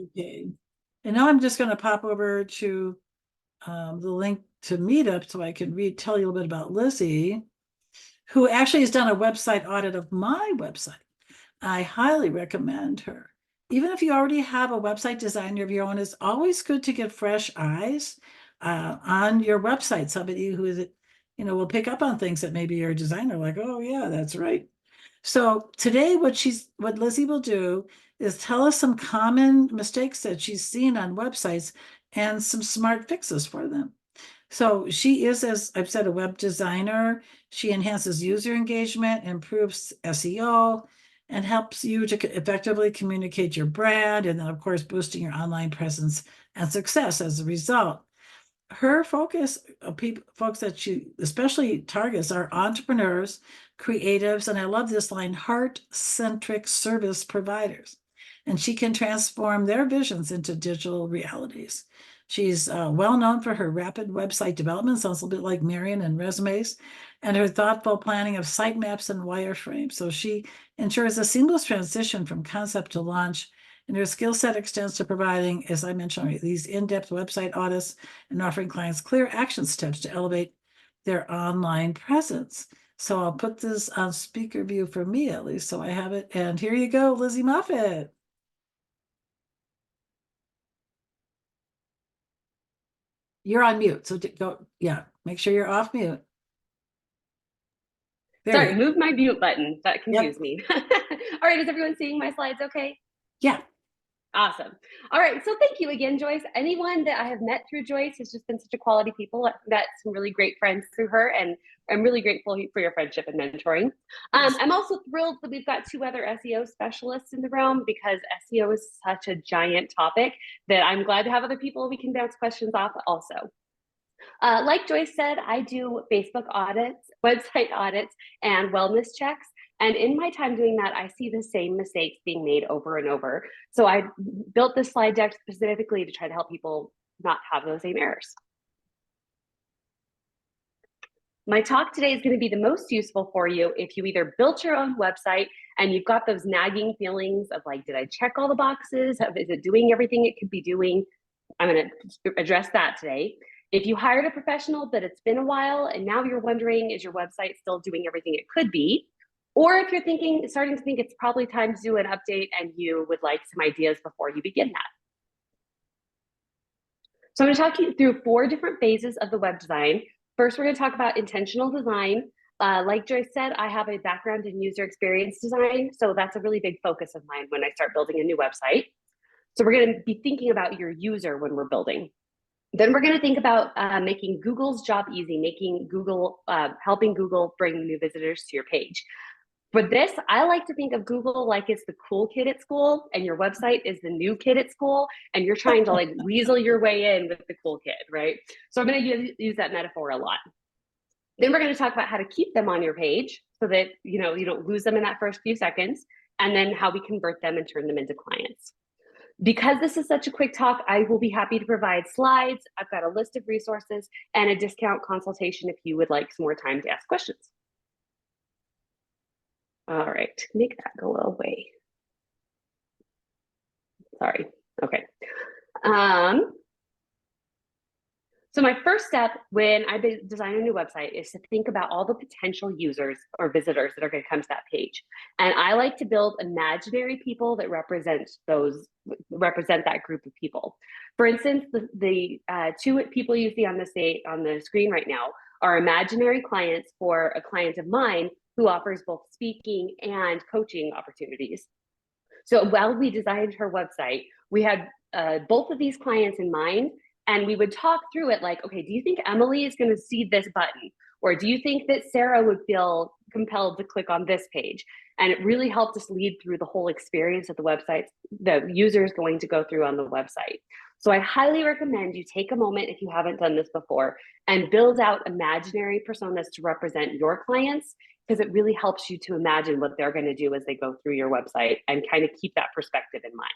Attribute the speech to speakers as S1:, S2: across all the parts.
S1: Okay. And now I'm just going to pop over to the link to Meetup so I can tell you a little bit about Lizzy, who actually has done a website audit of my website. I highly recommend her. Even if you already have a website designer of your own, it's always good to get fresh eyes on your website. Somebody who is, will pick up on things that maybe you're a designer, like, oh yeah, that's right. So today, what Lizzy will do is tell us some common mistakes that she's seen on websites and some smart fixes for them. So she is, as I've said, a web designer. She enhances user engagement, improves SEO, and helps you to effectively communicate your brand, and then, of course, boosting your online presence and success as a result. Her focus, folks that she especially targets, are entrepreneurs, creatives, and I love this line, heart-centric service providers. And she can transform their visions into digital realities. She's well known for her rapid website development, sounds a little bit like Marion and resumes, and her thoughtful planning of sitemaps and wireframes. So she ensures a seamless transition from concept to launch, and her skill set extends to providing, as I mentioned, these in-depth website audits and offering clients clear action steps to elevate their online presence. So I'll put this on speaker view for me at least, so I have it. And here you go, Lizzy Moffett. You're on mute, so go, yeah, make sure you're off mute. There
S2: Sorry,
S1: you go.
S2: move my mute button. That
S1: Yep.
S2: confused me. All right, is everyone seeing my slides okay?
S1: Yeah.
S2: Awesome. All right, so thank you again, Joyce. Anyone that I have met through Joyce has just been such a quality people. I've met some really great friends through her, and I'm really grateful for your friendship and mentoring.
S1: Yes.
S2: I'm also thrilled that we've got two other SEO specialists in the realm because SEO is such a giant topic that I'm glad to have other people we can bounce questions off also. Like Joyce said, I do Facebook audits, website audits, and wellness checks. And in my time doing that, I see the same mistakes being made over and over. So I built this slide deck specifically to try to help people not have those same errors. My talk today is going to be the most useful for you if you either built your own website and you've got those nagging feelings of like, did I check all the boxes? Is it doing everything it could be doing? I'm going to address that today. If you hired a professional, but it's been a while and now you're wondering, is your website still doing everything it could be? Or if you're starting to think it's probably time to do an update and you would like some ideas before you begin that. So I'm going to talk you through 4 different phases of the web design. First, we're going to talk about intentional design. Like Joyce said, I have a background in user experience design, so that's a really big focus of mine when I start building a new website. So we're going to be thinking about your user when we're building. Then we're going to think about making Google's job easy, helping Google bring new visitors to your page. For this, I like to think of Google like it's the cool kid at school and your website is the new kid at school and you're trying to like weasel your way in with the cool kid, right? So I'm going to use that metaphor a lot. Then we're going to talk about how to keep them on your page so that you don't lose them in that first few seconds, and then how we convert them and turn them into clients. Because this is such a quick talk, I will be happy to provide slides. I've got a list of resources and a discount consultation if you would like some more time to ask questions. All right, make that go away. Sorry. Okay. So my first step when I design a new website is to think about all the potential users or visitors that are going to come to that page. And I like to build imaginary people that represent that group of people. For instance, the 2 people you see on the screen right now are imaginary clients for a client of mine who offers both speaking and coaching opportunities. So while we designed her website, we had both of these clients in mind, and we would talk through it like, okay, do you think Emily is going to see this button? Or do you think that Sarah would feel compelled to click on this page? And it really helped us lead through the whole experience that the user is going to go through on the website. So I highly recommend you take a moment, if you haven't done this before, and build out imaginary personas to represent your clients, because it really helps you to imagine what they're going to do as they go through your website and kind of keep that perspective in mind.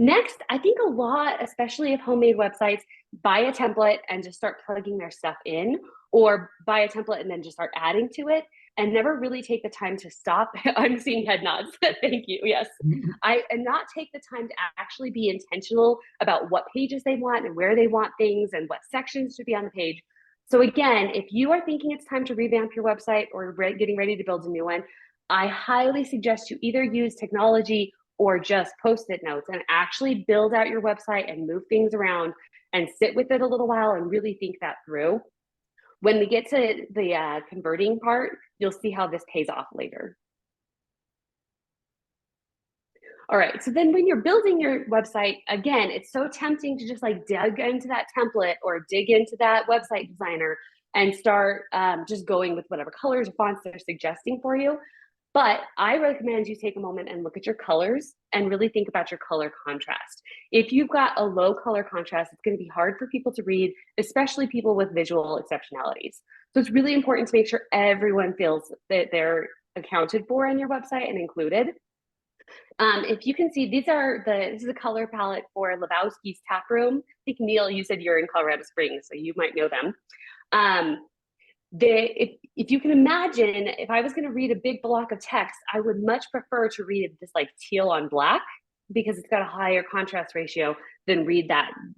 S2: Next, I think a lot, especially of homemade websites, buy a template and just start plugging their stuff in, or buy a template and then just start adding to it. and never really take the time to stop. I'm seeing head nods. Thank you. Yes. And not take the time to actually be intentional about what pages they want and where they want things and what sections should be on the page. So again, if you are thinking it's time to revamp your website or getting ready to build a new one, I highly suggest you either use technology or just post-it notes and actually build out your website and move things around and sit with it a little while and really think that through. When we get to the converting part, you'll see how this pays off later. All right, so then when you're building your website, again, it's so tempting to just like dig into that template or dig into that website designer and start just going with whatever colors or fonts they're suggesting for you. But I recommend you take a moment and look at your colors and really think about your color contrast. If you've got a low color contrast, it's going to be hard for people to read, especially people with visual exceptionalities. So it's really important to make sure everyone feels that they're accounted for on your website and included. If you can see, this is a color palette for Lebowski's Tap Room. I think, Neil, you said you're in Colorado Springs, so you might know them. If you can imagine, if I was going to read a big block of text, I would much prefer to read this like teal on black because it's got a higher contrast ratio than read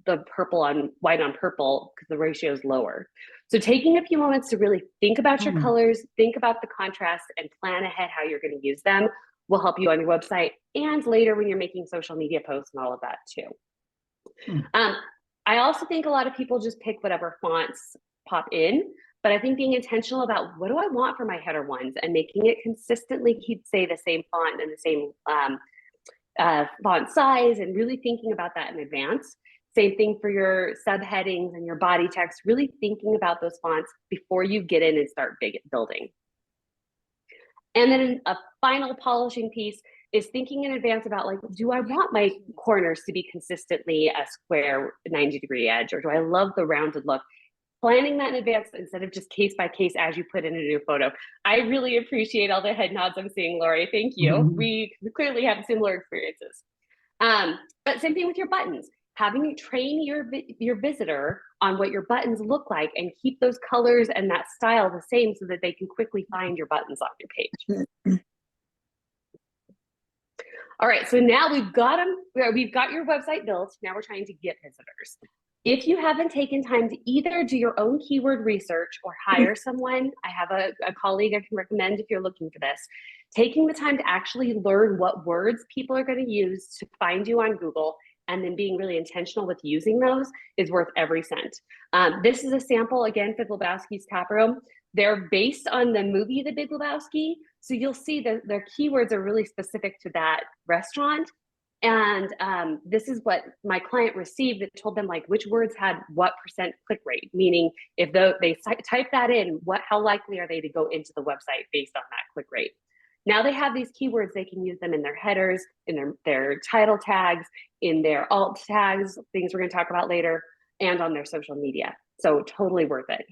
S2: the purple on white on purple because the ratio is lower. So taking a few moments to really think about your colors, think about the contrast, and plan ahead how you're going to use them will help you on your website and later when you're making social media posts and all of that too. I also think a lot of people just pick whatever fonts pop in, but I think being intentional about what do I want for my header ones and making it consistently say the same font and the same font size and really thinking about that in advance. Same thing for your subheadings and your body text, really thinking about those fonts before you get in and start building. And then a final polishing piece is thinking in advance about like, do I want my corners to be consistently a square 90-degree edge, or do I love the rounded look? Planning that in advance instead of just case by case as you put in a new photo. I really appreciate all the head nods I'm seeing, Lori. Thank you. We clearly have similar experiences. But same thing with your buttons. Having you train your visitor on what your buttons look like and keep those colors and that style the same so that they can quickly find your buttons on your page. All right, so now we've got your website built. Now we're trying to get visitors. If you haven't taken time to either do your own keyword research or hire someone, I have a colleague I can recommend if you're looking for this. Taking the time to actually learn what words people are going to use to find you on Google and then being really intentional with using those is worth every cent. This is a sample, again, for Lebowski's Tap Room. They're based on the movie The Big Lebowski, so you'll see that their keywords are really specific to that restaurant. And this is what my client received. It told them like which words had what percent click rate, meaning if they type that in, how likely are they to go into the website based on that click rate? Now they have these keywords, they can use them in their headers, in their title tags, in their alt tags, things we're going to talk about later, and on their social media. So totally worth it.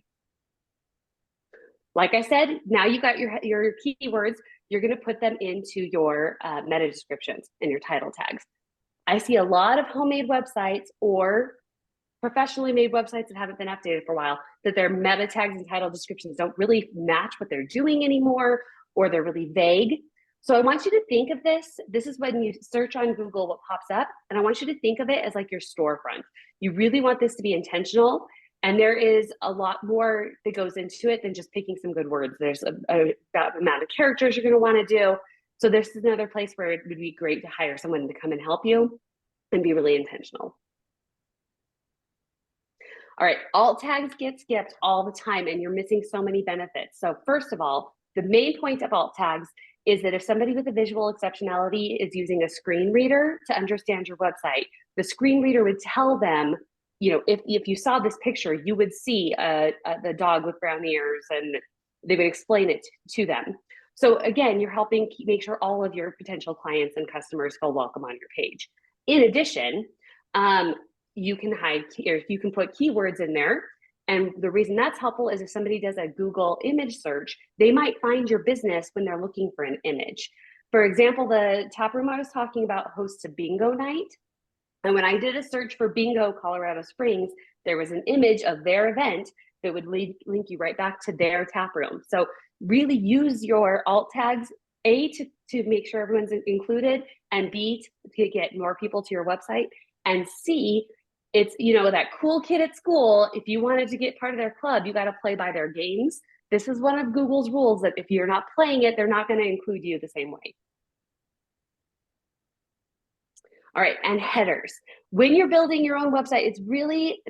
S2: Like I said, now you got your keywords, you're going to put them into your meta descriptions and your title tags. I see a lot of homemade websites or professionally made websites that haven't been updated for a while, that their meta tags and title descriptions don't really match what they're doing anymore, or they're really vague. So I want you to think of this. This is when you search on Google what pops up. And I want you to think of it as like your storefront. You really want this to be intentional. And there is a lot more that goes into it than just picking some good words. There's a amount of characters you're going to want to do. So this is another place where it would be great to hire someone to come and help you and be really intentional. All right, alt tags get skipped all the time and you're missing so many benefits. So first of all, the main point of alt tags is that if somebody with a visual exceptionality is using a screen reader to understand your website, the screen reader would tell them, you know, if you saw this picture, you would see the dog with brown ears and they would explain it to them. So again, you're helping make sure all of your potential clients and customers feel welcome on your page. In addition, you can put keywords in there. And the reason that's helpful is if somebody does a Google image search, they might find your business when they're looking for an image. For example, the tap room I was talking about hosts a bingo night. And when I did a search for bingo Colorado Springs, there was an image of their event that would link you right back to their tap room. So really use your alt tags, A, to make sure everyone's included, and B, to get more people to your website, and C, it's, you know, that cool kid at school, if you wanted to get part of their club, you got to play by their games. This is one of Google's rules, that if you're not playing it, they're not going to include you the same way. All right, and headers. When you're building your own website, it's really,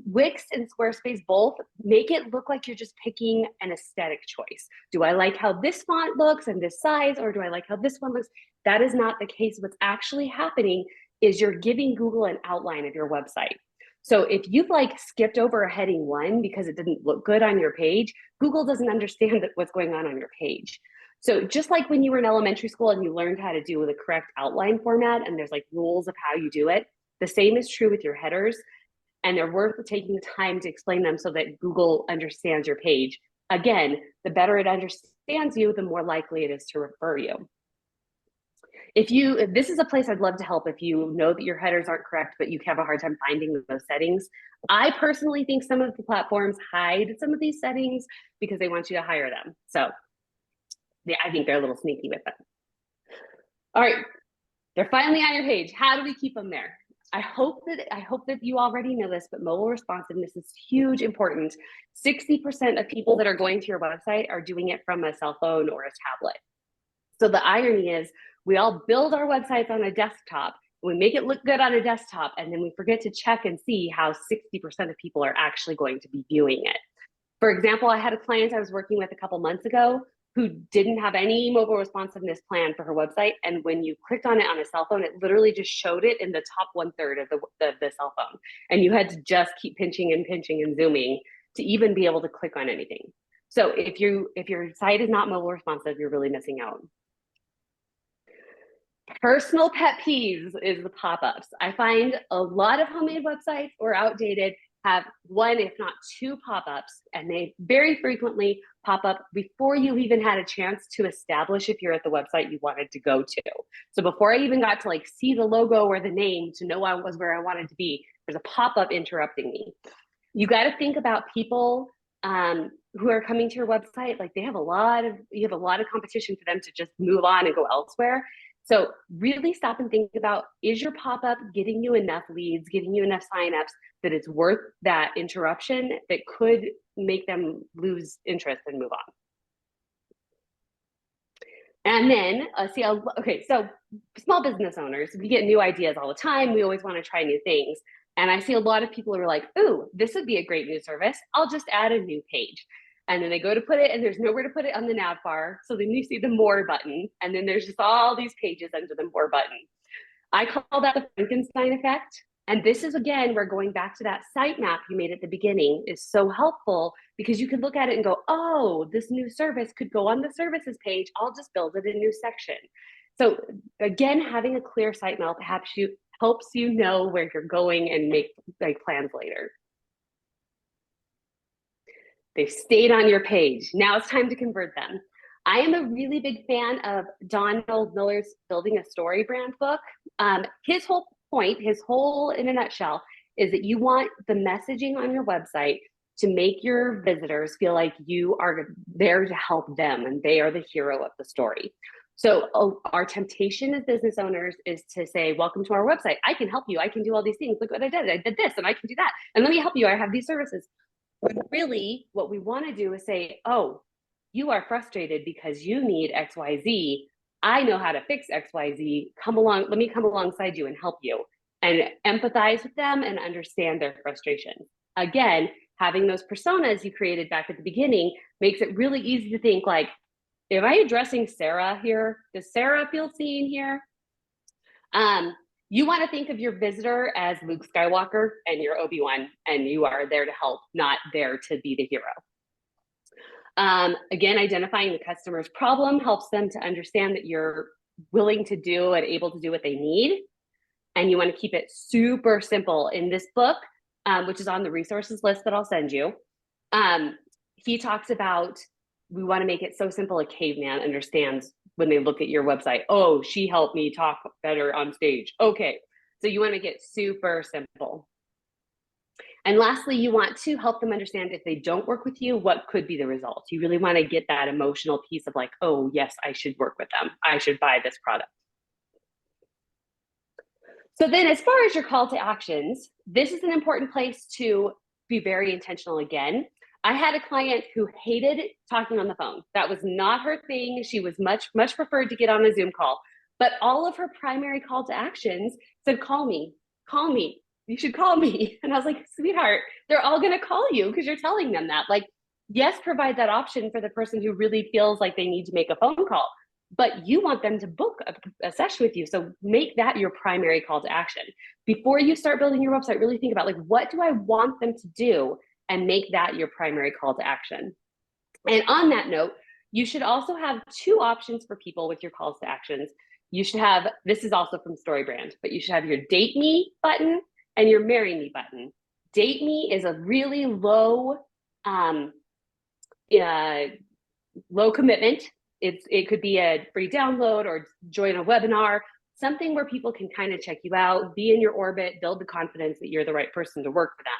S2: Wix and Squarespace both make it look like you're just picking an aesthetic choice. Do I like how this font looks and this size, or do I like how this one looks? That is not the case. What's actually happening is you're giving Google an outline of your website. So if you've like skipped over a heading 1 because it didn't look good on your page, Google doesn't understand what's going on your page. So just like when you were in elementary school and you learned how to do the correct outline format, and there's like rules of how you do it, the same is true with your headers, and they're worth taking the time to explain them so that Google understands your page. Again, the better it understands you, the more likely it is to refer you. If this is a place I'd love to help if you know that your headers aren't correct, but you have a hard time finding those settings. I personally think some of the platforms hide some of these settings because they want you to hire them. So yeah, I think they're a little sneaky with them. All right, they're finally on your page. How do we keep them there? I hope that you already know this, but mobile responsiveness is huge, important. 60% of people that are going to your website are doing it from a cell phone or a tablet. So the irony is we all build our websites on a desktop, we make it look good on a desktop, and then we forget to check and see how 60% of people are actually going to be viewing it. For example, I had a client I was working with a couple months ago who didn't have any mobile responsiveness plan for her website. And when you clicked on it on a cell phone, it literally just showed it in the top 1/3 of the cell phone. And you had to just keep pinching and zooming to even be able to click on anything. So if your site is not mobile responsive, you're really missing out. Personal pet peeves is the pop-ups. I find a lot of homemade websites or outdated have 1, if not 2 pop-ups, and they very frequently pop up before you even had a chance to establish if you're at the website you wanted to go to. So before I even got to like see the logo or the name to know I was where I wanted to be, there's a pop-up interrupting me. You got to think about people who are coming to your website. Like you have a lot of competition for them to just move on and go elsewhere. So really stop and think about, is your pop-up getting you enough leads, getting you enough signups that it's worth that interruption that could make them lose interest and move on? And then okay, so small business owners, we get new ideas all the time. We always want to try new things. And I see a lot of people who are like, ooh, this would be a great new service. I'll just add a new page. And then they go to put it and there's nowhere to put it on the nav bar. So then you see the more button, and then there's just all these pages under the more button. I call that the Frankenstein effect. And this is, again, where going back to that sitemap you made at the beginning is so helpful, because you can look at it and go, oh, this new service could go on the services page. I'll just build it in a new section. So again, having a clear sitemap helps you know where you're going and make like plans later. They've stayed on your page. Now it's time to convert them. I am a really big fan of Donald Miller's Building a Story brand book. His whole point, in a nutshell, is that you want the messaging on your website to make your visitors feel like you are there to help them and they are the hero of the story. So our temptation as business owners is to say, welcome to our website. I can help you. I can do all these things. Look what I did. I did this and I can do that. And let me help you. I have these services. When really what we want to do is say, oh, you are frustrated because you need XYZ. I know how to fix XYZ. Come along, let me come alongside you and help you, and empathize with them and understand their frustration. Again, having those personas you created back at the beginning makes it really easy to think like, am I addressing Sarah here? Does Sarah feel seen here? You want to think of your visitor as Luke Skywalker and you're Obi-Wan, and you are there to help, not there to be the hero. Again, identifying the customer's problem helps them to understand that you're willing to do and able to do what they need. And you want to keep it super simple. In this book, which is on the resources list that I'll send you, he talks about, we want to make it so simple a caveman understands when they look at your website. Oh, she helped me talk better on stage. Okay, so you want to make it super simple. And lastly, you want to help them understand if they don't work with you, what could be the results. You really want to get that emotional piece of like, oh, yes, I should work with them. I should buy this product. So then as far as your call to actions, this is an important place to be very intentional again. I had a client who hated talking on the phone. That was not her thing. She was much preferred to get on a Zoom call. But all of her primary call to actions said, call me, you should call me. And I was like, sweetheart, they're all going to call you because you're telling them that. Like, yes, provide that option for the person who really feels like they need to make a phone call, but you want them to book a session with you. So make that your primary call to action. Before you start building your website, really think about like, what do I want them to do? And make that your primary call to action. And on that note, you should also have two options for people with your calls to actions. You should have, this is also from StoryBrand, but you should have your date me button and your marry me button. Date me is a really low commitment. It could be a free download or join a webinar, something where people can kind of check you out, be in your orbit, build the confidence that you're the right person to work for them.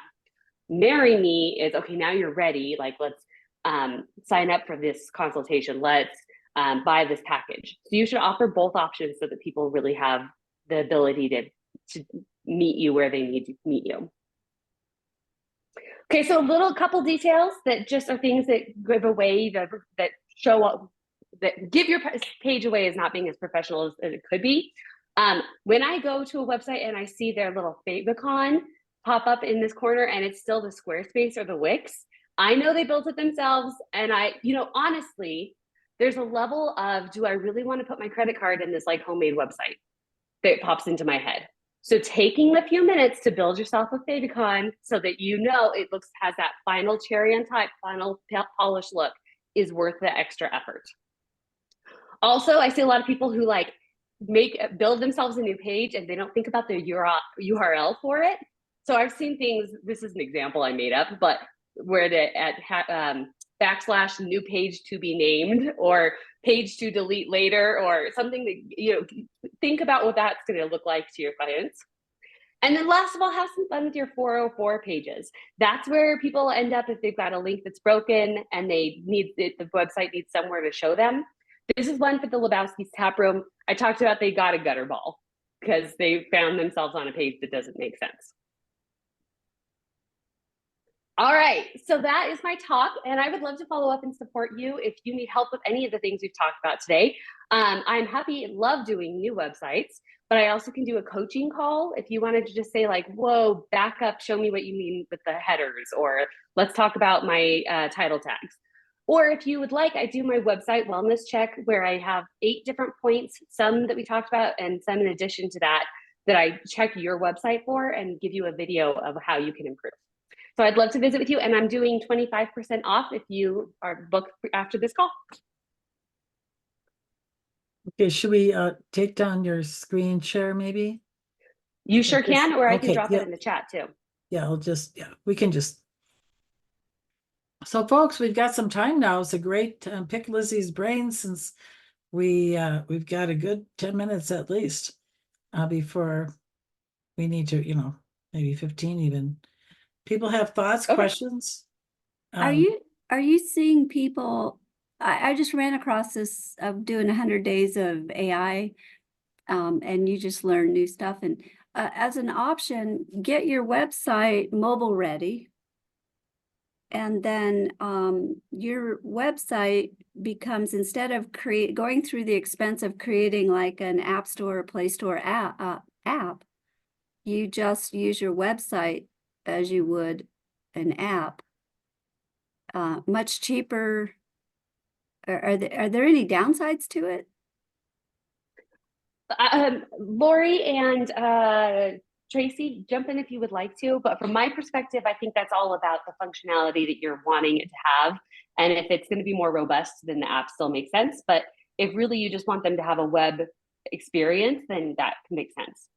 S2: Marry me is, okay, now you're ready. Like, let's sign up for this consultation. Let's buy this package. So you should offer both options so that people really have the ability to meet you where they need to meet you. Okay, so a couple details that just are things that give away, that show up, that give your page away as not being as professional as it could be. When I go to a website and I see their little favicon pop up in this corner and it's still the Squarespace or the Wix, I know they built it themselves. And honestly, there's a level of, do I really want to put my credit card in this like homemade website that pops into my head? So taking a few minutes to build yourself a favicon so that it has that final cherry on top, final polished look is worth the extra effort. Also, I see a lot of people who build themselves a new page and they don't think about the URL for it. So I've seen things, this is an example I made up, but where / new page to be named or page to delete later or something that, think about what that's going to look like to your clients. And then last of all, have some fun with your 404 pages. That's where people end up if they've got a link that's broken and the website needs somewhere to show them. This is one for the Lebowski's Tap Room. I talked about they got a gutter ball because they found themselves on a page that doesn't make sense. All right, so that is my talk, and I would love to follow up and support you if you need help with any of the things we've talked about today. I'm happy and love doing new websites, but I also can do a coaching call if you wanted to just say like, whoa, back up, show me what you mean with the headers, or let's talk about my title tags. Or if you would like, I do my website wellness check where I have 8 different points, some that we talked about and some in addition to that I check your website for and give you a video of how you can improve. So I'd love to visit with you, and I'm doing 25% off if you are booked after this call.
S1: Okay, should we take down your screen share maybe?
S2: You sure can, or I can drop
S1: it
S2: in the chat too.
S1: Yeah, we can just. So folks, we've got some time now. It's a great pick Lizzy's brain since we've got a good 10 minutes at least before we need to, maybe 15 even. People have thoughts,
S2: Okay.
S1: questions?
S3: Are you seeing people? I just ran across this of doing 100 days of AI, and you just learn new stuff. And as an option, get your website mobile ready. And then your website becomes, instead of going through the expense of creating like an App Store or Play Store app, you just use your website as you would an app. Much cheaper. Are there any downsides to it?
S2: Lori and Tracy, jump in if you would like to, but from my perspective, I think that's all about the functionality that you're wanting it to have. And if it's going to be more robust, then the app still makes sense. But if really you just want them to have a web experience, then that makes sense.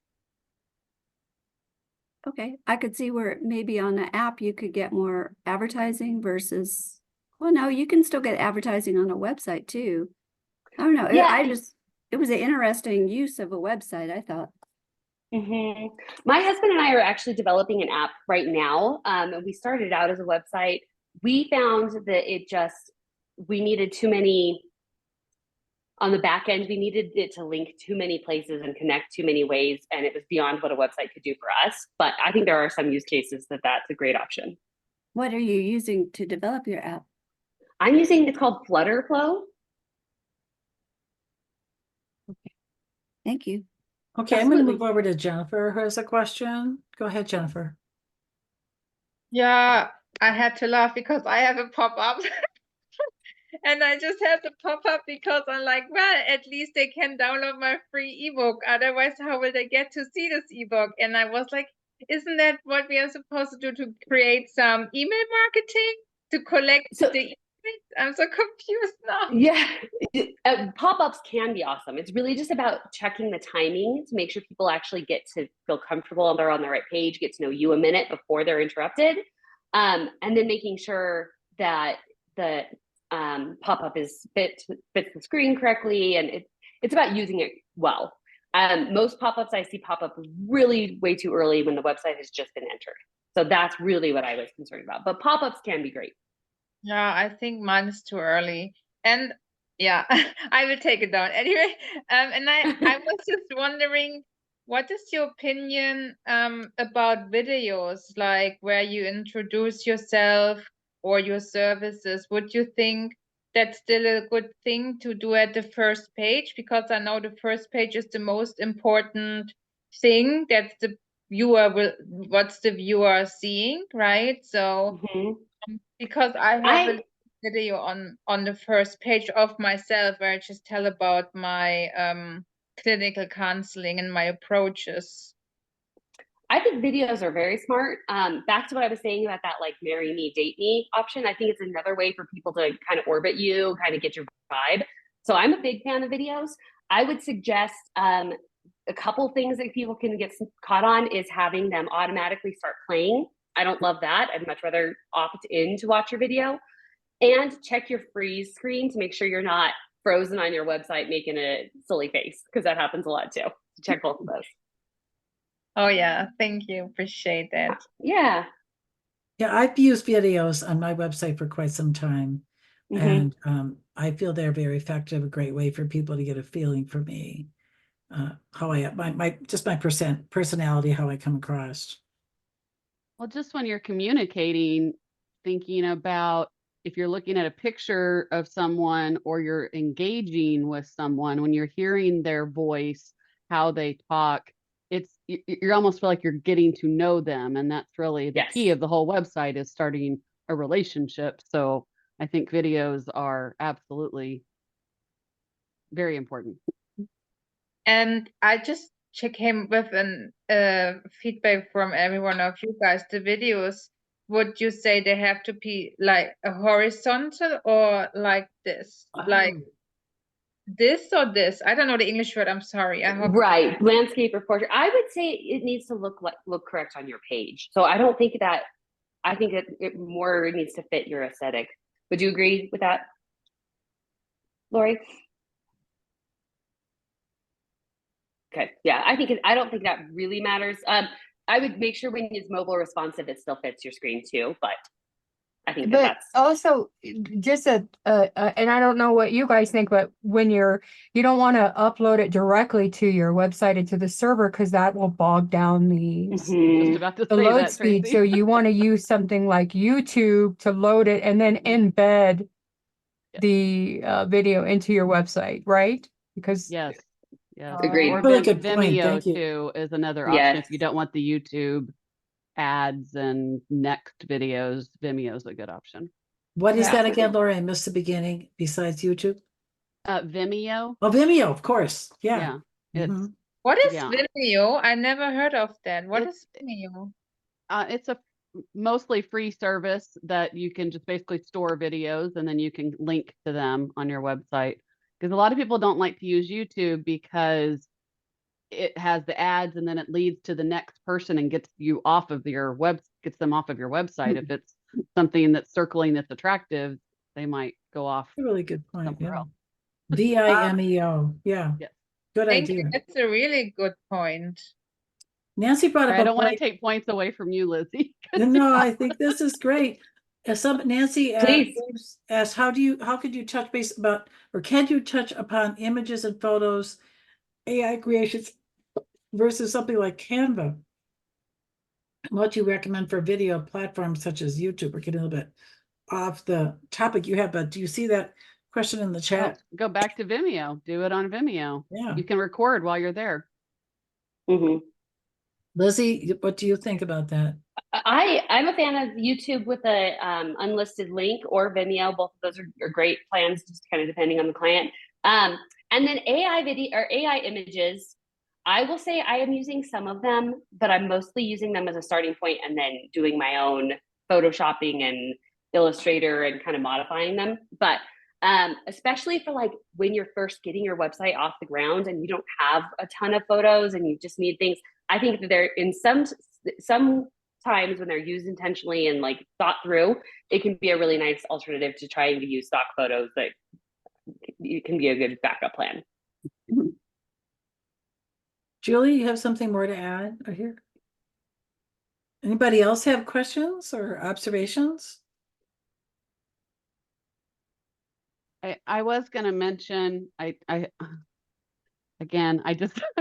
S3: Okay, I could see where maybe on an app you could get more advertising versus, well, no, you can still get advertising on a website too. I don't know.
S2: Yeah,
S3: it was an interesting use of a website, I thought.
S2: My husband and I are actually developing an app right now. And we started out as a website. We found that we needed too many on the back end. We needed it to link too many places and connect too many ways. And it was beyond what a website could do for us. But I think there are some use cases that's a great option.
S3: What are you using to develop your app?
S2: It's called Flutterflow.
S3: Thank you.
S1: Okay, I'm going to
S2: Absolutely.
S1: move over to Jennifer, who has a question. Go ahead, Jennifer.
S4: Yeah, I had to laugh because I have a pop-up and I just had the pop-up because I'm like, well, at least they can download my free ebook. Otherwise, how will they get to see this ebook? And I was like, isn't that what we are supposed to do, to create some email marketing to collect the emails? I'm so confused now.
S2: Yeah, pop-ups can be awesome. It's really just about checking the timing to make sure people actually get to feel comfortable and they're on the right page, get to know you a minute before they're interrupted. And then making sure that the pop-up fits the screen correctly. And it's about using it well. Most pop-ups I see pop up really way too early when the website has just been entered. So that's really what I was concerned about. But pop-ups can be great.
S4: Yeah, I think mine is too early. And yeah, I will take it down anyway. And I was just wondering, what is your opinion about videos, like where you introduce yourself or your services? Would you think that's still a good thing to do at the first page? Because I know the first page is the most important thing. That's what's the viewer seeing, right? So because I have a video on the first page of myself where I just tell about my clinical counseling and my approaches.
S2: I think videos are very smart. Back to what I was saying about that, like, marry me, date me option. I think it's another way for people to kind of orbit you, kind of get your vibe. So I'm a big fan of videos. I would suggest a couple things that people can get caught on is having them automatically start playing. I don't love that. I'd much rather opt in to watch your video. And check your freeze screen to make sure you're not frozen on your website making a silly face, because that happens a lot too. So check both of those.
S4: Oh yeah, thank you. Appreciate that.
S2: Yeah.
S1: Yeah, I've used videos on my website for quite some time. And I feel they're very effective, a great way for people to get a feeling for me, how my personality, how I come across.
S5: Well, just when you're communicating, thinking about if you're looking at a picture of someone or you're engaging with someone, when you're hearing their voice, how they talk, you almost feel like you're getting to know them. And that's really the key of the whole website, is starting a relationship. So I think videos are absolutely very important.
S4: And I just came with an feedback from every one of you guys. The videos, would you say they have to be like a horizontal or like this? Like this or this? I don't know the English word. I'm sorry. I hope.
S2: Right, landscape or portrait. I would say it needs to look correct on your page. So I don't think that. I think it more needs to fit your aesthetic. Would you agree with that, Lori? Okay, yeah, I don't think that really matters. I would make sure when it's mobile responsive, it still fits your screen too, but I think that's
S6: also just and I don't know what you guys think, but when you don't want to upload it directly to your website and to the server, because that will bog down
S5: Just about to
S6: the
S5: say
S6: load
S5: that,
S6: speed.
S5: Tracy.
S6: So you want to use something like YouTube to load it and then embed the video into your website, right? Because
S5: yes.
S2: agreed.
S5: Or
S1: Really good point.
S5: Vimeo
S1: Thank you.
S5: too is another option. If you don't want the YouTube ads and next videos, Vimeo is a good option.
S1: What is that again, Laura? I missed the beginning. Besides YouTube?
S5: Vimeo.
S1: Oh, Vimeo, of course. Yeah.
S5: It's
S4: What is Vimeo? I never heard of that. What is Vimeo?
S5: It's a mostly free service that you can just basically store videos and then you can link to them on your website. Because a lot of people don't like to use YouTube because it has the ads and then it leads to the next person and gets them off of your website. If it's something that's circling that's attractive, they might go off.
S1: A really good point.
S5: Somewhere else.
S1: Vimeo. Yeah.
S5: Yes.
S1: Good
S4: Thank
S1: idea.
S4: you. That's a really good point.
S1: Nancy brought up
S5: I
S1: a
S5: don't want to
S1: point.
S5: take points away from you, Lizzy.
S1: No, I think this is great. Nancy
S2: Please.
S1: asked, how could you touch base about, or can you touch upon images and photos, AI creations versus something like Canva? What you recommend for video platforms such as YouTube? We're getting a little bit off the topic you have, but do you see that question in the
S5: Well,
S1: chat?
S5: go back to Vimeo. Do it on Vimeo.
S1: Yeah.
S5: You can record while you're there.
S2: Mhm.
S1: Lizzy, what do you think about that?
S2: I'm a fan of YouTube with a unlisted link, or Vimeo. Both of those are great plans, just kind of depending on the client. And then AI video or AI images, I will say I am using some of them, but I'm mostly using them as a starting point and then doing my own photoshopping and Illustrator and kind of modifying them. But especially for like when you're first getting your website off the ground and you don't have a ton of photos and you just need things, I think that they're in some times when they're used intentionally and like thought through, it can be a really nice alternative to trying to use stock photos. That it can be a good backup plan.
S1: Julie, you have something more to add or here? Anybody else have questions or observations?
S5: I was going to mention, again, I'm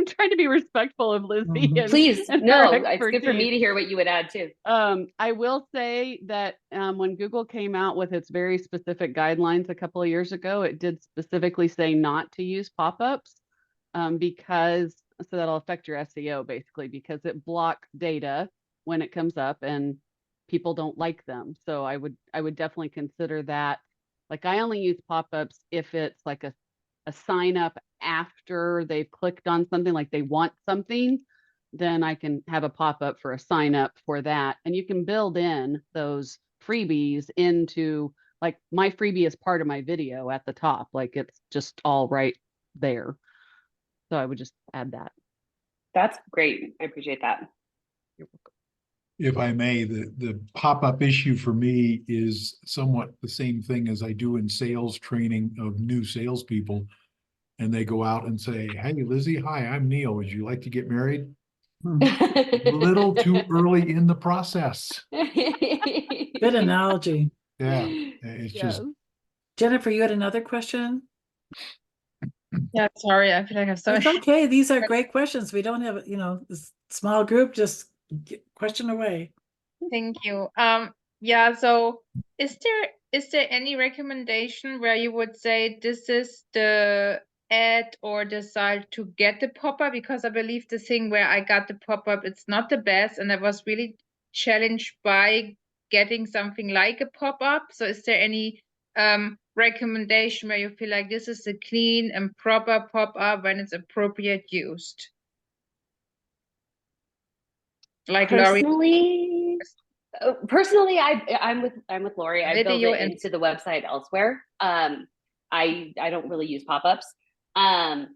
S5: trying to be respectful of Lizzy and,
S2: Please,
S5: and
S2: no,
S5: her
S2: it's good for me
S5: expertise.
S2: to hear what you would add too.
S5: I will say that when Google came out with its very specific guidelines a couple of years ago, it did specifically say not to use pop-ups because so that'll affect your SEO basically, because it blocks data when it comes up and people don't like them. So I would definitely consider that. Like I only use pop-ups if it's like a sign up after they've clicked on something, like they want something, then I can have a pop-up for a sign up for that. And you can build in those freebies into, like, my freebie is part of my video at the top. Like it's just all right there. So I would just add that.
S2: That's great. I appreciate that.
S5: You're welcome.
S7: If I may, the pop-up issue for me is somewhat the same thing as I do in sales training of new salespeople. And they go out and say, "Hey, Lizzy, hi, I'm Neil. Would you like to get married?" A little too early in the process.
S1: Good analogy.
S7: Yeah, it's just
S1: Jennifer, you had another question?
S4: Yeah, sorry, I feel like I'm so
S1: It's okay. These are great questions. We don't have, this small group, just question away.
S4: Thank you. Yeah, so is there any recommendation where you would say this is the ad or the site to get the pop-up? Because I believe the thing where I got the pop-up, it's not the best, and I was really challenged by getting something like a pop-up. So is there any recommendation where you feel like this is a clean and proper pop-up when it's appropriate used? Like
S2: Personally, I'm with Lori. I built
S4: Video
S2: it
S4: and-
S2: into the website elsewhere. I don't really use pop-ups. They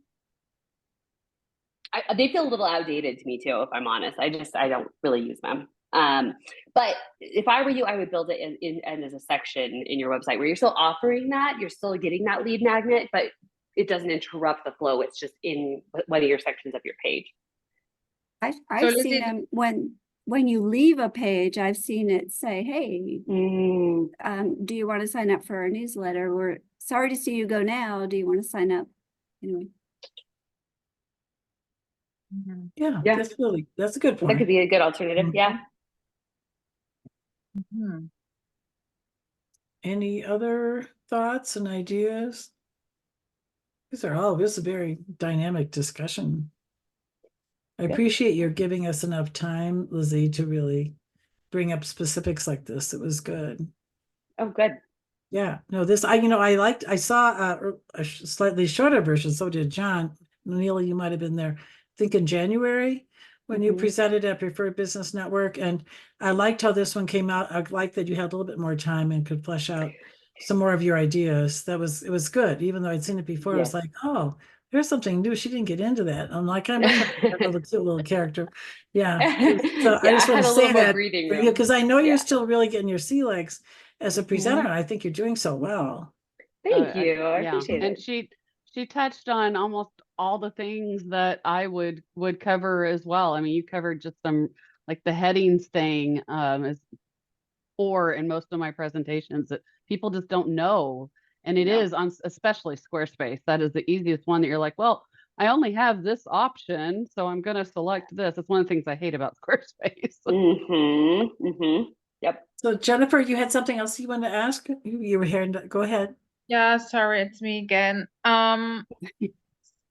S2: feel a little outdated to me too, if I'm honest. I don't really use them. But if I were you, I would build it in as a section in your website where you're still offering that, you're still getting that lead magnet, but it doesn't interrupt the flow. It's just in one of your sections of your page.
S3: I've seen them when you leave a page, I've seen it say, "Hey, do you want to sign up for our newsletter? We're sorry to see you go now. Do you want to sign up?" Anyway.
S1: Yeah, that's a good point.
S2: That could be a good alternative. Yeah.
S1: Any other thoughts and ideas? This is a very dynamic discussion. I appreciate your giving us enough time, Lizzy, to really bring up specifics like this. It was good.
S2: Oh, good.
S1: Yeah, no, I saw a slightly shorter version, so did John. Neil, you might have been there, I think in January when you presented at Preferred Business Network. And I liked how this one came out. I liked that you had a little bit more time and could flesh out some more of your ideas. It was good. Even though I'd seen it before, I was like, oh, there's something new. She didn't get into that. I'm like, I'm a cute little character. Yeah. So I just want to say that because I know you're still really getting your sea legs as a presenter. And I think you're doing so well.
S2: Thank you. I appreciate it.
S5: And she she touched on almost all the things that I would cover as well. I mean, you covered just some, like the headings thing is core in most of my presentations that people just don't know. And it
S2: Yeah.
S5: is on especially Squarespace. That is the easiest one that you're like, well, I only have this option, so I'm going to select this. It's one of the things I hate about Squarespace.
S2: Yep.
S1: So Jennifer, you had something else you wanted to ask? You were here. Go ahead.
S4: Yeah, sorry, it's me again.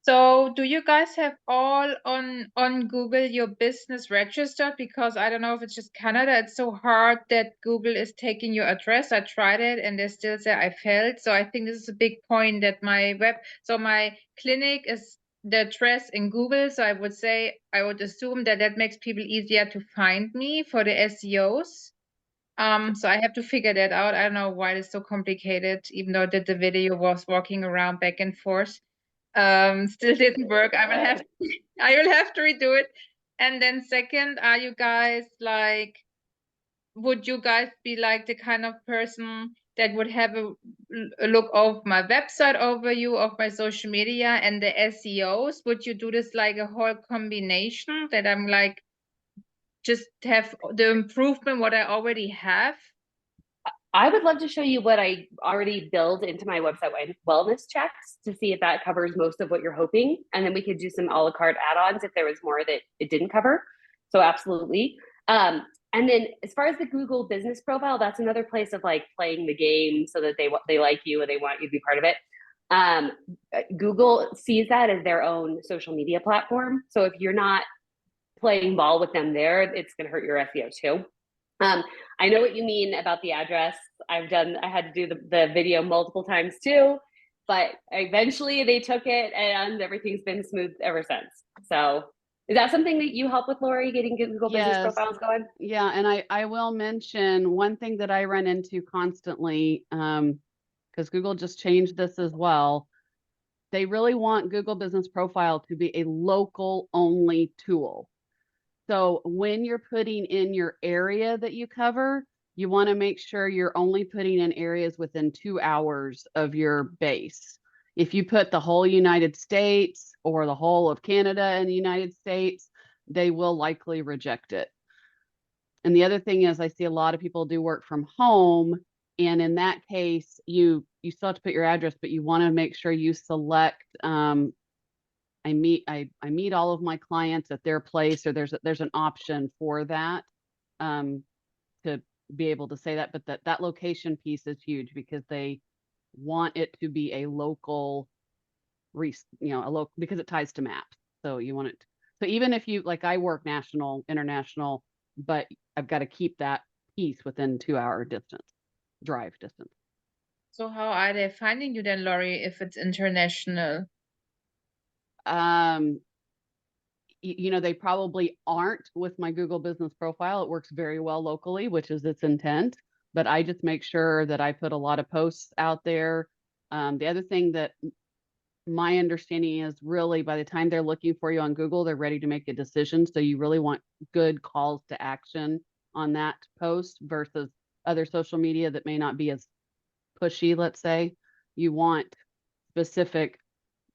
S4: So do you guys have all on Google your business registered? Because I don't know if it's just Canada. It's so hard that Google is taking your address. I tried it and they still say I failed. So I think this is a big point that my clinic is the address in Google. So I would assume that that makes people easier to find me for the SEOs. So I have to figure that out. I don't know why it's so complicated, even though I did the video was walking around back and forth. Still didn't work. I will have to redo it. And then second, are you guys like, would you guys be like the kind of person that would have a look of my website overview of my social media and the SEOs? Would you do this like a whole combination that I'm like, just have the improvement what I already have?
S2: I would love to show you what I already build into my website wellness checks to see if that covers most of what you're hoping. And then we could do some a la carte add-ons if there was more that it didn't cover. So absolutely. And then as far as the Google business profile, that's another place of like playing the game so that they like you and they want you to be part of it. Google sees that as their own social media platform. So if you're not playing ball with them there, it's going to hurt your SEO too. I know what you mean about the address. I had to do the video multiple times too, but eventually they took it and everything's been smooth ever since. So is that something that you help with, Lori, getting Google business
S5: Yes.
S2: profiles going?
S5: Yeah, and I will mention one thing that I run into constantly, because Google just changed this as well. They really want Google Business Profile to be a local only tool. So when you're putting in your area that you cover, you want to make sure you're only putting in areas within 2 hours of your base. If you put the whole United States or the whole of Canada and the United States, they will likely reject it. And the other thing is I see a lot of people do work from home. And in that case, you still have to put your address, but you want to make sure you select I meet all of my clients at their place, or there's an option for that to be able to say that. But that location piece is huge because they want it to be a local, because it ties to maps. So you want it. So even if you like, I work national, international, but I've got to keep that piece within 2 hour drive distance.
S4: So how are they finding you then, Lori, if it's international?
S5: They probably aren't with my Google business profile. It works very well locally, which is its intent, but I just make sure that I put a lot of posts out there. The other thing that my understanding is really by the time they're looking for you on Google, they're ready to make a decision. So you really want good calls to action on that post versus other social media that may not be as pushy, let's say. You want specific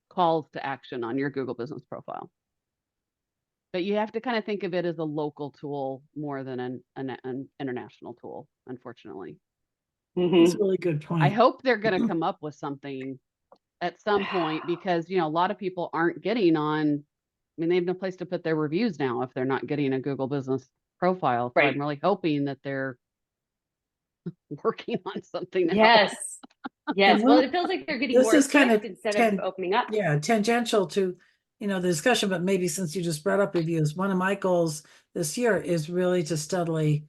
S5: calls to action on your Google business profile. But you have to kind of think of it as a local tool more than an international tool, unfortunately.
S1: That's a really good point.
S5: I hope they're going to come up with something at some point because, a lot of people aren't getting on. I mean, they have no place to put their reviews now if they're not getting a Google business profile. So
S2: Right.
S5: I'm really hoping that they're working on something
S2: Yes.
S5: else.
S2: Yes. Well, it feels like they're getting
S1: This
S2: more
S1: is kind
S2: equipped
S1: of
S2: instead of opening up.
S1: Yeah, tangential to, the discussion, but maybe since you just brought up reviews, one of my goals this year is really to steadily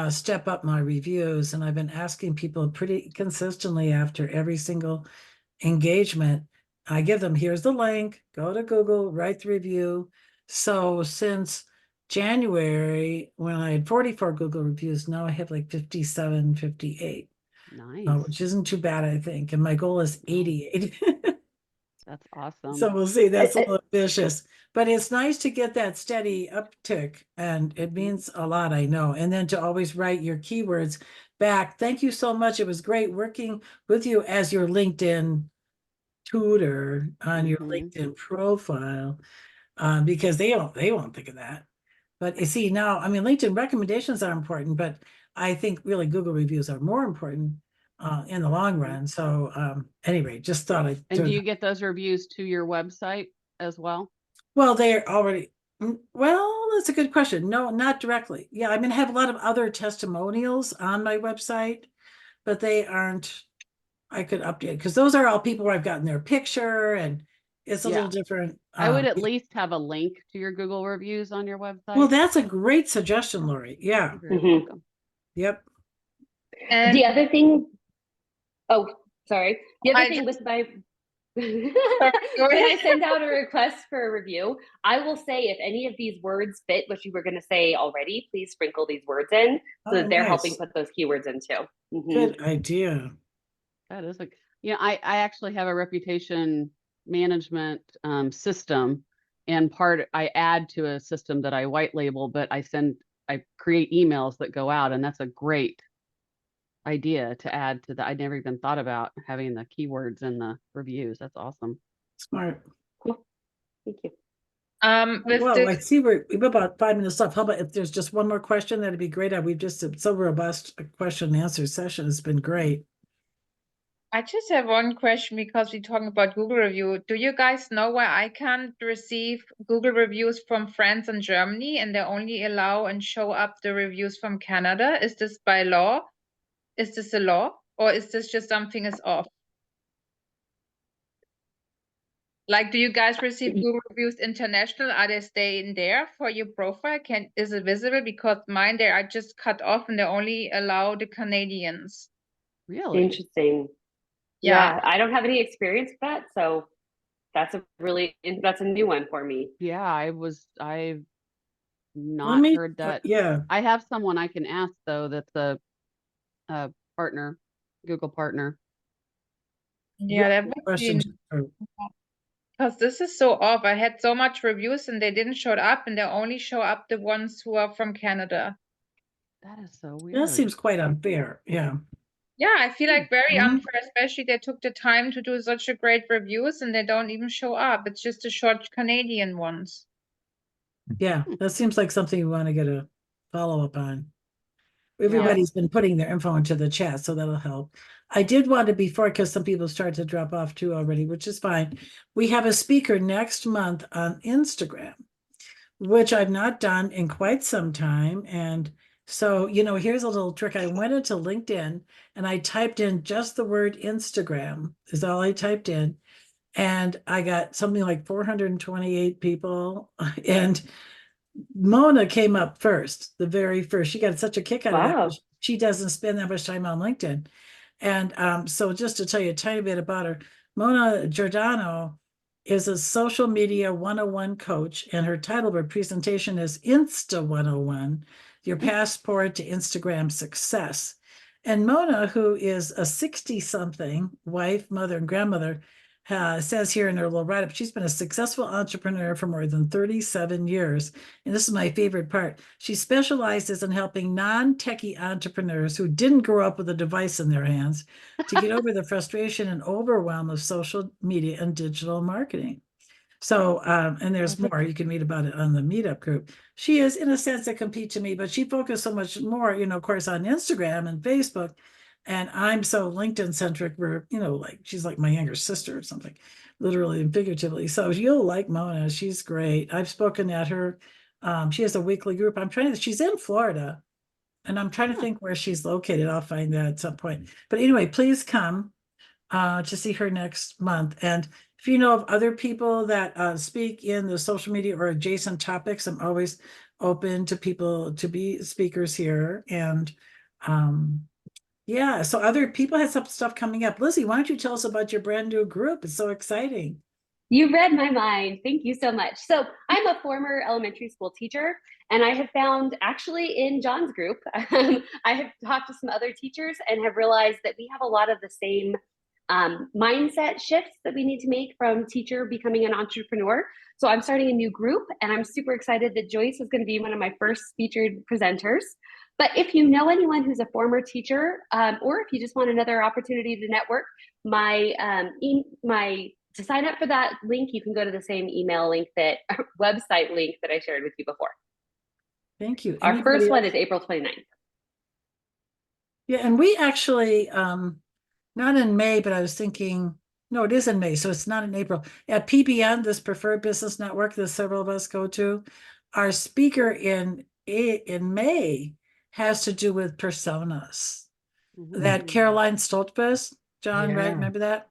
S1: step up my reviews. And I've been asking people pretty consistently after every single engagement. I give them, here's the link, go to Google, write the review. So since January, when I had 44 Google reviews, now I have like 57, 58.
S5: Nice.
S1: Which isn't too bad, I think. And my goal is 88.
S5: That's awesome.
S1: So we'll see. That's a little ambitious, but it's nice to get that steady uptick, and it means a lot, I know. And then to always write your keywords back. Thank you so much. It was great working with you as your LinkedIn tutor on your
S5: Mhm.
S1: LinkedIn profile, because they won't think of that. But you see now, I mean, LinkedIn recommendations are important, but I think really Google reviews are more important in the long run. So anyway, just thought I'd
S5: And
S1: throw
S5: do you
S1: that.
S5: get those reviews to your website as well?
S1: Well, they're already, well, that's a good question. No, not directly. Yeah, I mean, I have a lot of other testimonials on my website, but they aren't, I could update, because those are all people where I've gotten their picture and it's a little
S5: Yeah.
S1: different.
S5: I would at least have a link to your Google reviews on your
S1: Well,
S5: website.
S1: that's a great suggestion, Lori. Yeah.
S5: You're very
S2: Mhm.
S5: welcome.
S1: Yep.
S4: And
S2: The other thing, oh, sorry. The other
S4: I
S2: thing with my, when
S4: go
S2: I
S4: ahead.
S2: send out a request for a review, I will say if any of these words fit what you were going to say already, please sprinkle these words in so
S1: Oh,
S2: that they're helping
S1: nice.
S2: put those keywords in too. Mhm.
S1: Good idea.
S5: That is like, I actually have a reputation management system, and I add to a system that I white label, but I create emails that go out, and that's a great idea to add to I never even thought about having the keywords in the reviews. That's awesome.
S1: Smart.
S2: Cool. Thank you.
S4: With
S1: Well, I
S4: this,
S1: see we've about 5 minutes left. How about if there's just one more question, that'd be great. We've just, it's so robust, a question and answer session has been great.
S4: I just have one question because we're talking about Google review. Do you guys know why I can't receive Google reviews from France and Germany, and they only allow and show up the reviews from Canada? Is this by law? Is this a law, or is this just something is off? Like, do you guys receive Google reviews international? Are they staying there for your profile? Is it visible? Because mine, they are just cut off and they only allow the Canadians.
S5: Really?
S2: Interesting. Yeah, I don't have any experience with that, so that's a new one for me.
S5: Yeah, I've
S1: Let
S5: not
S1: me,
S5: heard that.
S1: yeah,
S5: I have someone I can ask though that's a partner, Google partner.
S4: Yeah, that
S1: good
S4: would
S1: question.
S4: be because this is so off. I had so much reviews and they didn't show up, and they only show up the ones who are from Canada.
S5: That is so
S1: That
S5: weird.
S1: seems quite unfair. Yeah.
S4: Yeah, I feel like very
S1: Mhm.
S4: unfair, especially they took the time to do such a great reviews and they don't even show up. It's just the short Canadian ones.
S1: Yeah, that seems like something we want to get a follow-up on.
S5: Yeah.
S1: Everybody's been putting their info into the chat, so that'll help. I did want to before, because some people started to drop off too already, which is fine. We have a speaker next month on Instagram, which I've not done in quite some time. And so, here's a little trick. I went into LinkedIn and I typed in just the word Instagram, is all I typed in. And I got something like 428 people. And Mona came up first, the very first. She got such a kick out of that.
S2: Wow.
S1: She doesn't spend that much time on LinkedIn. And so just to tell you a tiny bit about her, Mona Giordano is a social media 101 coach, and her title of her presentation is Insta 101, Your Passport to Instagram Success. And Mona, who is a 60-something wife, mother, and grandmother, says here in her little write-up, she's been a successful entrepreneur for more than 37 years. And this is my favorite part. She specializes in helping non-techie entrepreneurs who didn't grow up with a device in their hands to get over the frustration and overwhelm of social media and digital marketing. So, and there's more, you can read about it on the meetup group. She is, in a sense, a compete to me, but she focused so much more, of course, on Instagram and Facebook. And I'm so LinkedIn centric, where, like she's like my younger sister or something, literally and figuratively. So you'll like Mona. She's great. I've spoken at her. She has a weekly group. She's in Florida, and I'm trying to think where she's located. I'll find that at some point. But anyway, please come to see her next month. And if you know of other people that speak in the social media or adjacent topics, I'm always open to people to be speakers here. And yeah, so other people have some stuff coming up. Lizzy, why don't you tell us about your brand new group? It's so exciting.
S2: You read my mind. Thank you so much. So I'm a former elementary school teacher, and I have found actually in John's group, I have talked to some other teachers and have realized that we have a lot of the same mindset shifts that we need to make from teacher becoming an entrepreneur. So I'm starting a new group, and I'm super excited that Joyce is going to be one of my first featured presenters. But if you know anyone who's a former teacher, or if you just want another opportunity to network, to sign up for that link, you can go to the same email link website link that I shared with you before.
S1: Thank you.
S2: Our
S1: Anybody
S2: first one
S1: else?
S2: is April 29th.
S1: Yeah, and we actually, not in May, but I was thinking, no, it is in May, so it's not in April. At PBN, this Preferred Business Network that several of us go to, our speaker in May has to do with personas. That
S5: Mhm.
S1: Caroline Stoltzfus, John, right?
S6: Yeah.
S1: Remember that?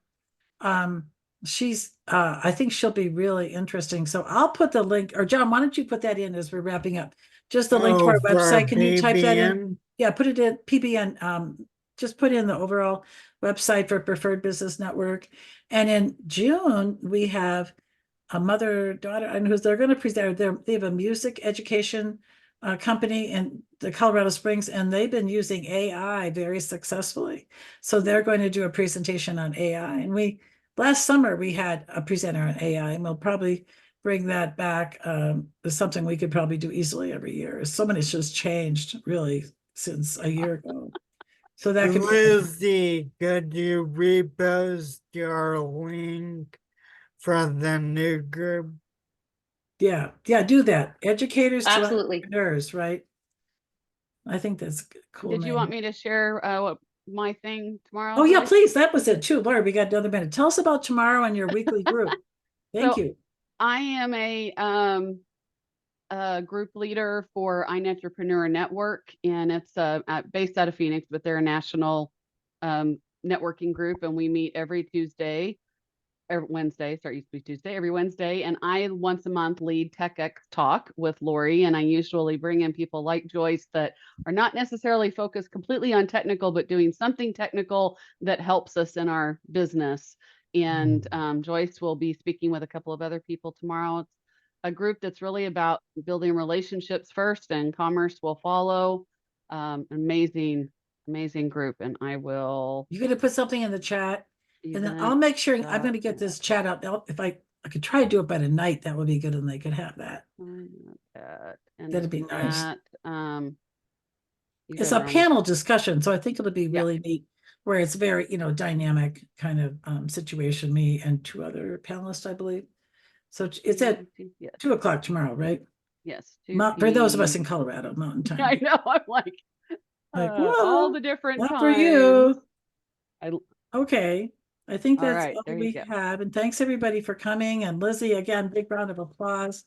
S1: She's I think she'll be really interesting. So I'll put the link, or John, why don't you put that in as we're wrapping up? Just the link to
S8: Oh,
S1: our
S8: for
S1: website. Can you type that in?
S8: PBN?
S1: Yeah, put it in PBN. Just put in the overall website for Preferred Business Network. And in June, we have a mother-daughter, and who's they're going to present. They have a music education company in the Colorado Springs, and they've been using AI very successfully. So they're going to do a presentation on AI. And last summer we had a presenter on AI, and we'll probably bring that back. As something we could probably do easily every year. So many's just changed really since a year ago. So that could be,
S8: Lizzy, could you repost your link for the new group?
S1: yeah, do that. Educators to
S2: Absolutely.
S1: entrepreneurs, right? I think that's a cool
S5: Did you want
S1: name.
S5: me to share what my thing tomorrow?
S1: Oh yeah,
S5: Joyce?
S1: please. That was it too. Laura, we got another minute. Tell us about tomorrow and your weekly group. Thank
S5: So
S1: you.
S5: I am a group leader for iNetrepreneur Network, and it's based out of Phoenix, but they're a national networking group, and we meet every Tuesday. Every Wednesday, sorry, it used to be Tuesday, every Wednesday. And I once a month lead TechX Talk with Lori. And I usually bring in people like Joyce that are not necessarily focused completely on technical, but doing something technical that helps us in our business. And Joyce will be speaking with a couple of other people tomorrow. It's a group that's really about building relationships first, and commerce will follow. Amazing group. And I will.
S1: You're gonna put something in the chat, and then I'll
S5: Event
S1: make sure I'm
S5: dot
S1: gonna get
S5: net.
S1: this chat out. If I could try to do it by tonight, that would be good, and they could have that.
S5: And
S1: That'd be nice.
S5: that, you
S1: It's
S5: guys
S1: a
S5: are on.
S1: panel discussion, so I think it'll be
S5: Yeah.
S1: really neat, where it's very, dynamic kind of situation, me and two other panelists, I believe. So it's at
S5: Yes,
S1: 2:00 tomorrow, right?
S5: yes.
S1: For those of us in Colorado, Mountain Time.
S5: I know, I'm like, all
S1: whoa,
S5: the different
S1: not
S5: times.
S1: for you.
S5: I,
S1: Okay, I think
S5: all
S1: that's
S5: right,
S1: all
S5: there you
S1: we
S5: go.
S1: have. And thanks everybody for coming. And Lizzy, again, big round of applause.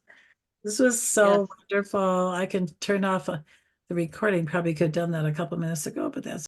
S1: This was so
S5: Yes.
S1: wonderful. I can turn off the recording. Probably could have done that a couple minutes ago, but that's